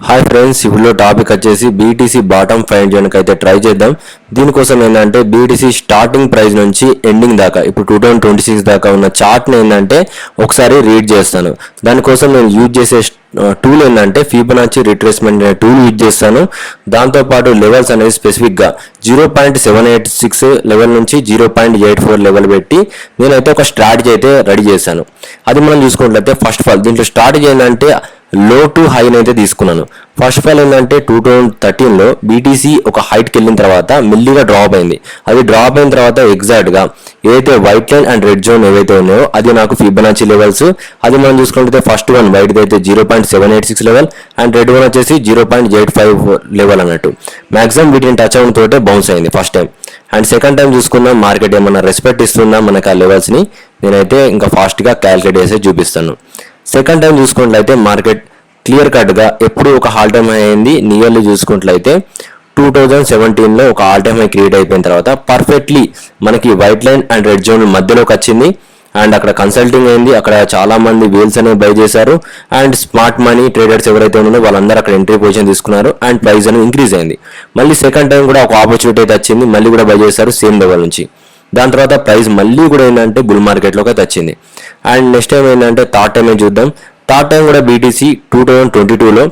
Hi friends, ఇప్పుడు topic వచ్చేసి BTC bottom find చేయడానికి అయితే ట్రై చేద్దాం. దీనికోసం ఏంటంటే బీటీసీ స్టార్టింగ్ ప్రైస్ నుంచి ఎండింగ్ దాకా ఇప్పుడు 2026 దాకా ఉన్న చార్ట్ని ఏంటంటే ఒకసారి రీడ్ చేస్తాను. దానికోసం నేను యూజ్ చేసే టూల్ ఏంటంటే ఫిబొనాచి రిట్రేస్మెంట్ అనే టూల్ యూజ్ చేస్తాను. దాంతోపాటు లెవెల్స్ అనేది స్పెసిఫిక్గా 0.786 లెవెల్ నుంచి 0.84 లెవెల్ పెట్టి నేనైతే ఒక స్ట్రాటజీ అయితే రెడీ చేశాను. అది మనం చూసుకున్నట్లయితే ఫస్ట్ ఆఫ్ ఆల్ దీంట్లో స్ట్రాటజీ ఏంటంటే లో టు హైని అయితే తీసుకున్నాను. ఫస్ట్ ఆఫ్ ఆల్ ఏంటంటే 2013లో బీటీసీ ఒక హైట్కి వెళ్ళిన తర్వాత మెల్లిగా డ్రాప్ అయింది. అది డ్రాప్ అయిన తర్వాత ఎగ్జాక్ట్గా ఏదైతే white line and red zone ఏవైతే ఉన్నాయో అది నాకు ఫిబొనాచి లెవెల్స్. అది మనం చూసుకుంటే ఫస్ట్ వన్ వైట్ అయితే 0.786 లెవెల్ అండ్ రెడ్ వన్ వచ్చేసి 0.85 లెవెల్ అన్నట్టు. మాక్సిమం వీటిని టచ్ అవడం తోటే బౌన్స్ అయింది first time. And second time చూసుకుందాం మార్కెట్ ఏమన్నా రెస్పెక్ట్ ఇస్తుందా మనకు ఆ లెవెల్స్ని. నేనైతే ఇంకా ఫాస్ట్గా క్యాలిక్యులేట్ చేసి చూపిస్తాను. సెకండ్ టైం చూసుకున్నట్లయితే మార్కెట్ క్లియర్ కట్గా ఎప్పుడు ఒక ఆల్ టైమ్ హై అయింది. నియర్లీ చూసుకున్నట్లయితే 2017లో ఒక ఆల్ టైమ్ హై క్రియేట్ అయిపోయిన తర్వాత పర్ఫెక్ట్లీ మనకి white line and red zone మధ్యలోకి వచ్చింది. అండ్ అక్కడ కన్సల్టింగ్ అయింది. అక్కడ చాలా మంది వేల్స్ అనేవి బై చేశారు. అండ్ స్మార్ట్ మనీ ట్రేడర్స్ ఎవరైతే ఉన్నారో వాళ్ళందరూ అక్కడ ఎంట్రీ పొజిషన్ తీసుకున్నారు. అండ్ ప్రైస్ అనేది ఇంక్రీజ్ అయింది. మళ్ళీ సెకండ్ టైం కూడా ఒక ఆపర్చునిటీ అయితే వచ్చింది. మళ్ళీ కూడా బై చేశారు సేమ్ లెవెల్ నుంచి. దాని తర్వాత ప్రైస్ మళ్ళీ కూడా ఏంటంటే బుల్ మార్కెట్లోకి అయితే వచ్చింది. అండ్ నెక్స్ట్ టైం ఏంటంటే థర్డ్ టైం చూద్దాం. థర్డ్ టైం కూడా బీటీసీ 2022లో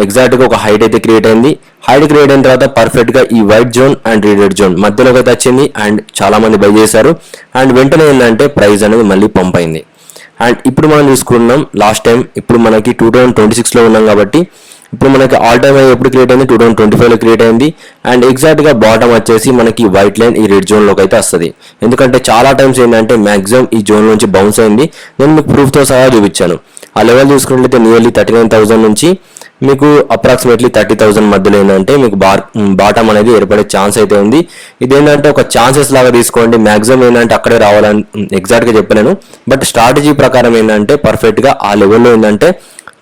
ఎగ్జాక్ట్గా ఒక హైట్ అయితే క్రియేట్ అయింది. హైట్ క్రియేట్ అయిన తర్వాత పర్ఫెక్ట్గా ఈ white zone and red zone మధ్యలోకి అయితే వచ్చింది. అండ్ చాలా మంది బై చేశారు. అండ్ వెంటనే ఏంటంటే ప్రైస్ అనేది మళ్ళీ పంప్ అయింది. అండ్ ఇప్పుడు మనం చూసుకున్నాం లాస్ట్ టైం, ఇప్పుడు మనకి 2026లో ఉన్నాం కాబట్టి ఇప్పుడు మనకి ఆల్ టైమ్ హై ఎప్పుడు క్రియేట్ అయింది 2025లో క్రియేట్ అయింది. అండ్ ఎగ్జాక్ట్గా బాటమ్ వచ్చేసి మనకి వైట్ లైన్ ఈ రెడ్ జోన్లోకి అయితే వస్తుంది. ఎందుకంటే చాలా టైమ్స్ ఏంటంటే మ్యాక్సిమం ఈ జోన్ నుంచి బౌన్స్ అయింది. నేను మీకు ప్రూఫ్తో సహా చూపించాను. ఆ లెవెల్ చూసుకున్నట్లయితే నియర్లీ 39,000 నుంచి మీకు అప్రాక్సిమేట్లీ 30,000 మధ్యలో ఏంటంటే మీకు బాటమ్ అనేది ఏర్పడే ఛాన్స్ అయితే ఉంది. ఇదేంటంటే ఒక ఛాన్సెస్ లాగా తీసుకోండి. మ్యాక్సిమం ఏంటంటే అక్కడే రావాలని ఎగ్జాక్ట్గా చెప్పలేను. బట్ స్ట్రాటజీ ప్రకారం ఏంటంటే పర్ఫెక్ట్గా ఆ లెవెల్లో ఏంటంటే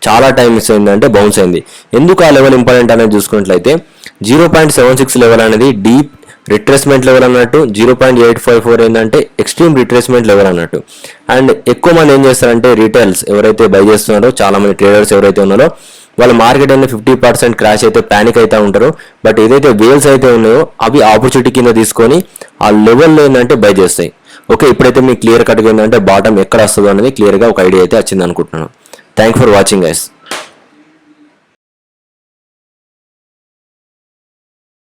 చాలా టైమ్స్ ఏంటంటే బౌన్స్ అయింది. ఎందుకు ఆ లెవెల్ ఇంపార్టెంట్ అనేది చూసుకున్నట్లయితే 0.76 లెవెల్ అనేది డీప్ రిట్రేస్మెంట్ లెవెల్ అన్నట్టు. 0.854 ఏంటంటే ఎక్స్ట్రీమ్ రిట్రేస్మెంట్ లెవెల్ అన్నట్టు. అండ్ ఎక్కువ మంది ఏం చేస్తారంటే రీటైల్స్ ఎవరైతే బై చేస్తున్నారో చాలా మంది ట్రేడర్స్ ఎవరైతే ఉన్నారో వాళ్ళ మార్కెట్ అనేది 50% క్రాష్ అయితే ప్యానిక్ అయితే ఉంటారు. బట్ ఏదైతే వేల్స్ అయితే ఉన్నాయో అవి ఆపర్చునిటీ కింద తీసుకొని ఆ లెవెల్లో ఏంటంటే బై చేస్తాయి. ఓకే, ఇప్పుడైతే మీకు క్లియర్ కట్గా ఏంటంటే బాటమ్ ఎక్కడ వస్తుందో అనేది క్లియర్గా ఒక ఐడియా అయితే వచ్చింది అనుకుంటున్నాను. Thank for watching guys.